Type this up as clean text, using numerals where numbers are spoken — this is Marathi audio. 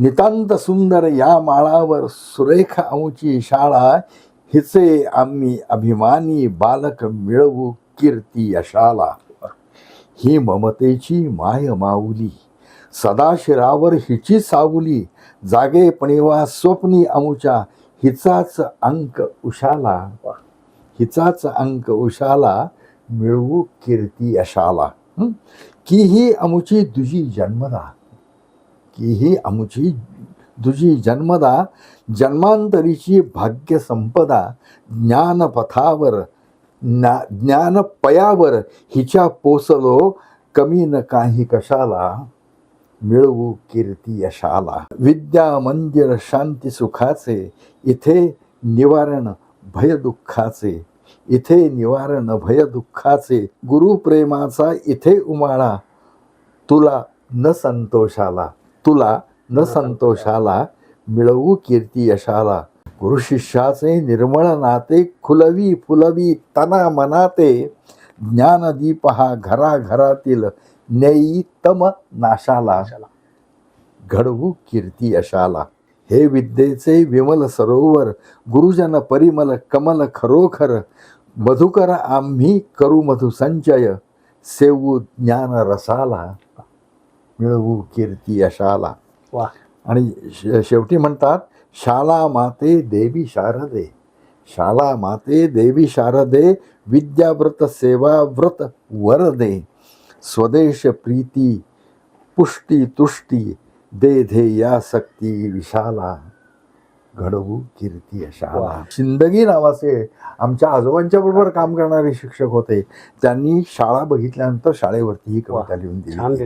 नितांत सुंदर या माळावर सुरेख आमची शाळा, हिचे आम्ही अभिमानी बालक मिळवू कीर्ती यशाला. ही ममतेची माय माऊली, सदाशिरावर हिची सावली, जागेपणीवा स्वप्नी आमुच्या हिचाच अंक उशाला. हिचाच अंक उशाला, मिळवू कीर्ती यशाला. की ही आमुची दुजी जन्मदा, की ही आमुची दुजी जन्मदा, जन्मांतरीची भाग्य संपदा. ज्ञानपथावर ज्ञानपयावर हिच्या पोचलो, कमी न काही कशाला, मिळवू कीर्ती यशाला. विद्या मंदिर शांती सुखाचे, इथे निवारण भय दुःखाचे. इथे निवारण भय दुःखाचे, गुरुप्रेमाचा इथे उमाळा. तुला न संतोषाला, तुला न संतोषाला, मिळवू कीर्ती यशाला. गुरु शिष्याचे निर्मळ नाते, खुलवी फुलवी तना मनाते. ज्ञानदीप हा घराघरातील, नेई तम नाशाला. घडवू कीर्ती यशाला. हे विद्येचे विमल सरोवर, गुरुजन परिमल कमल खरोखर. मधुकर आम्ही करू मधुसंचय, सेवू ज्ञान रसाला. मिळवू कीर्ती यशाला. आणि शेवटी म्हणतात, शाला माते देवी शारदे, शाला माते देवी शारदे. विद्याव्रत सेवा व्रत वरदे. स्वदेश प्रीती पुष्टी तुष्टी, दे ध्येयासक्ती विशाला. घडवू कीर्ती यशाला. शिंदगी नावाचे आमच्या आजोबांच्या बरोबर काम करणारे शिक्षक होते. त्यांनी शाळा बघितल्यानंतर शाळेवरती ही कविता लिहून दिली.